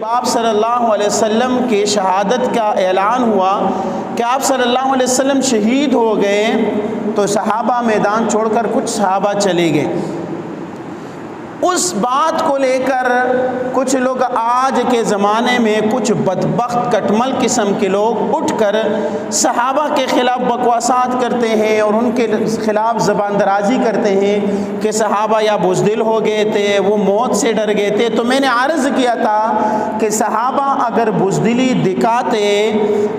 آپ صلی اللہ علیہ وسلم کی شہادت کا اعلان ہوا کہ آپ صلی اللہ علیہ وسلم شہید ہو گئے تو صحابہ میدان چھوڑ کر کچھ صحابہ چلے گئے۔ اس بات کو لے کر کچھ لوگ آج کے زمانے میں کچھ بدبخت کٹمل قسم کے لوگ اٹھ کر صحابہ کے خلاف بکواسات کرتے ہیں اور ان کے خلاف زبان درازی کرتے ہیں کہ صحابہ یا بزدل ہو گئے تھے، وہ موت سے ڈر گئے تھے۔ تو میں نے عرض کیا تھا کہ صحابہ اگر بزدلی دکھاتے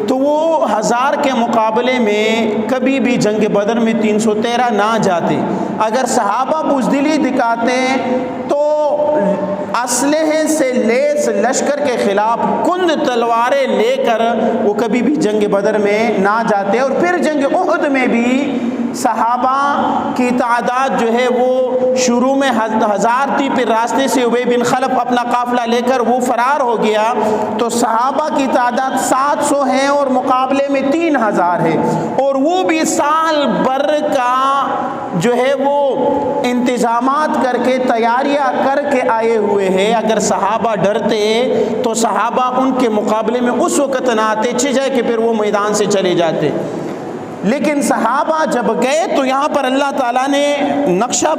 تو وہ 1000 کے مقابلے میں کبھی بھی جنگ بدر میں 313 نہ جاتے۔ اگر صحابہ بزدلی دکھاتے تو اسلحے سے لیس لشکر کے خلاف کند تلواریں لے کر وہ کبھی بھی جنگ بدر میں نہ جاتے، اور پھر جنگ احد میں بھی صحابہ کی تعداد جو ہے وہ شروع میں 1000 تھی، پھر راستے سے ابی بن خلف اپنا قافلہ لے کر وہ فرار ہو گیا، تو صحابہ کی تعداد 700 ہے اور مقابلے میں 3000 ہے، اور وہ بھی سال بھر کا جو ہے وہ انتظامات کر کے تیاریاں کر کے آئے ہوئے ہیں۔ اگر صحابہ ڈرتے تو صحابہ ان کے مقابلے میں اس وقت نہ آتے، جائے کہ پھر وہ میدان سے چلے جاتے۔ لیکن صحابہ جب گئے تو یہاں پر اللہ تعالیٰ نے نقشہ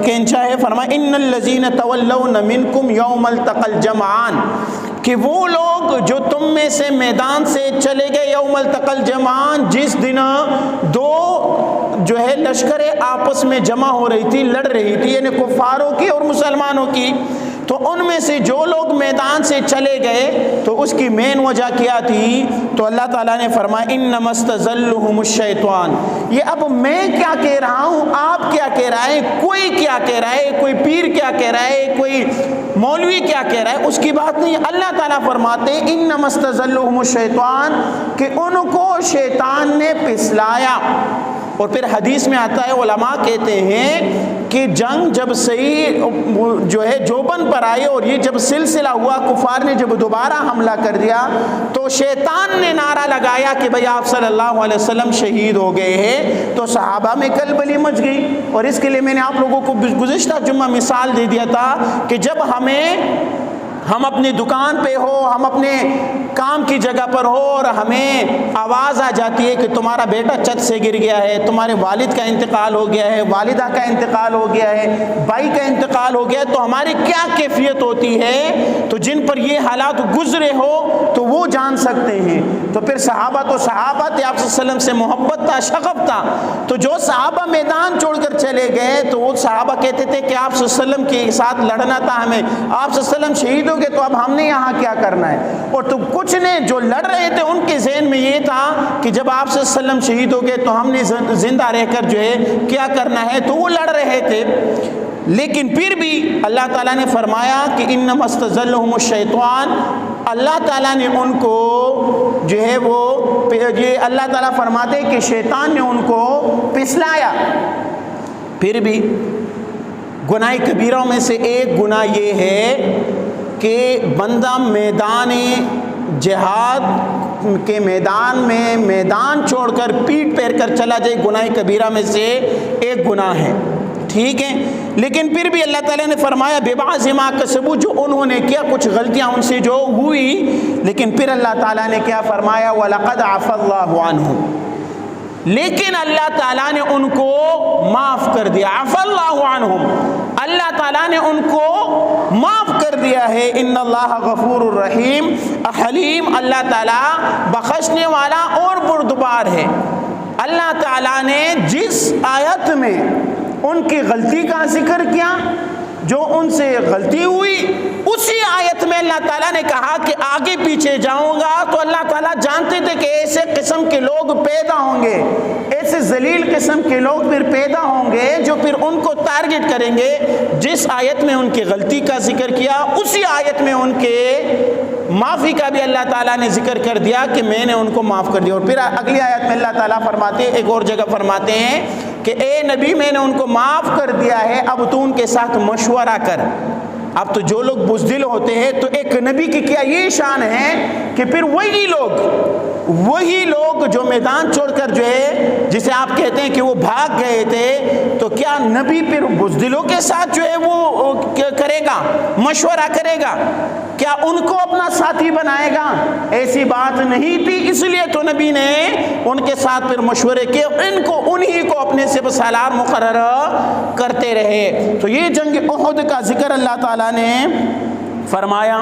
کھینچا ہے، فرمایا ان الذین تولون منکم یوم التقى الجمعان، کہ وہ لوگ جو تم میں سے میدان سے چلے گئے یوم التقى الجمعان، جس دن دو جو ہے لشکریں آپس میں جمع ہو رہی تھی، لڑ رہی تھی، یعنی کفاروں کی اور مسلمانوں کی، تو ان میں سے جو لوگ میدان سے چلے گئے تو اس کی مین وجہ کیا تھی؟ تو اللہ تعالیٰ نے فرمایا انما استزلهم الشیطان۔ یہ اب میں کیا کہہ رہا ہوں، آپ کیا کہہ رہا ہے، کوئی کیا کہہ رہا ہے، کوئی پیر کیا کہہ رہا ہے، کوئی مولوی کیا کہہ رہا ہے، اس کی بات نہیں۔ اللہ تعالیٰ فرماتے ہیں انما استزلهم الشیطان، کہ ان کو شیطان نے پسلایا۔ اور پھر حدیث میں آتا ہے، علماء کہتے ہیں کہ جنگ جب صحیح جو ہے جوبن پر آئے اور یہ جب سلسلہ ہوا، کفار نے جب دوبارہ حملہ کر دیا تو شیطان نے نعرہ لگایا کہ بھئی آپ صلی اللہ علیہ وسلم شہید ہو گئے ہیں، تو صحابہ میں کلبلی مچ گئی۔ اور اس کے لیے میں نے آپ لوگوں کو گزشتہ جمعہ مثال دے دیا تھا کہ جب ہم اپنی دکان پہ ہو، ہم اپنے کام کی جگہ پر ہو اور ہمیں آواز آ جاتی ہے کہ تمہارا بیٹا چھت سے گر گیا ہے، تمہارے والد کا انتقال ہو گیا ہے، والدہ کا انتقال ہو گیا ہے، بھائی کا انتقال ہو گیا ہے، تو ہماری کیا کیفیت ہوتی ہے؟ تو جن پر یہ حالات گزرے ہو تو وہ جان سکتے ہیں۔ تو پھر صحابہ تو صحابہ تھے، آپ صلی اللہ علیہ وسلم سے محبت تھا، شغف تھا، تو جو صحابہ میدان چھوڑ کر چلے گئے تو وہ صحابہ کہتے تھے کہ آپ صلی اللہ علیہ وسلم کے ساتھ لڑنا تھا ہمیں، آپ صلی اللہ علیہ وسلم شہید ہو گئے تو اب ہم نے یہاں کیا کرنا ہے۔ اور تو کچھ نے جو لڑ رہے تھے ان کے ذہن میں یہ تھا کہ جب آپ صلی اللہ علیہ وسلم شہید ہو گئے تو ہم نے زندہ رہ کر جو ہے کیا کرنا ہے، تو وہ لڑ رہے تھے۔ لیکن پھر بھی اللہ تعالیٰ نے فرمایا کہ انما استزلهم الشیطان، اللہ تعالیٰ نے ان کو جو ہے وہ یہ اللہ تعالیٰ فرماتے کہ شیطان نے ان کو پسلایا۔ پھر بھی گناہ کبیروں میں سے ایک گناہ یہ ہے کہ بندہ میدان جہاد کے میدان میں میدان چھوڑ کر پیٹ پھیر کر چلا جائے، گناہ کبیرہ میں سے ایک گناہ ہے، ٹھیک ہے۔ لیکن پھر بھی اللہ تعالیٰ نے فرمایا بِبَعْضِ مَا كَسَبُوا، جو انہوں نے کیا کچھ غلطیاں ان سے جو ہوئی، لیکن پھر اللہ تعالیٰ نے کیا فرمایا وَلَقَدْ عَفَا اللَّهُ عَنْهُمْ، لیکن اللہ تعالیٰ نے ان کو معاف کر دیا۔ عفا اللہ عنہم، اللہ تعالیٰ نے ان کو معاف کر دیا ہے۔ ان اللہ غفور الرحیم، حلیم، اللہ تعالیٰ بخشنے والا اور بردبار ہے۔ اللہ تعالیٰ نے جس آیت میں ان کی غلطی کا ذکر کیا، جو ان سے غلطی ہوئی، اسی آیت میں اللہ تعالیٰ نے کہا کہ آگے پیچھے جاؤں گا تو اللہ تعالیٰ جانتے تھے کہ ایسے قسم کے لوگ پیدا ہوں گے، ایسے ذلیل قسم کے لوگ پھر پیدا ہوں گے جو پھر ان کو ٹارگٹ کریں گے۔ جس آیت میں ان کی غلطی کا ذکر کیا، اسی آیت میں ان کے معافی کا بھی اللہ تعالیٰ نے ذکر کر دیا کہ میں نے ان کو معاف کر دیا۔ اور پھر اگلی آیت میں اللہ تعالیٰ فرماتے ہیں، ایک اور جگہ فرماتے ہیں کہ اے نبی میں نے ان کو معاف کر دیا ہے، اب تو ان کے ساتھ مشورہ کر۔ اب تو جو لوگ بزدل ہوتے ہیں تو ایک نبی کی کیا یہ شان ہے کہ پھر وہی لوگ جو میدان چھوڑ کر جو ہے جسے آپ کہتے ہیں کہ وہ بھاگ گئے تھے، تو کیا نبی پھر بزدلوں کے ساتھ جو ہے وہ کرے گا، مشورہ کرے گا؟ کیا ان کو اپنا ساتھی بنائے گا؟ ایسی بات نہیں تھی، اس لیے تو نبی نے ان کے ساتھ پھر مشورے کیے، انہی کو اپنے سے سالار مقرر کرتے رہے۔ تو یہ جنگ احد کا ذکر اللہ تعالیٰ نے فرمایا۔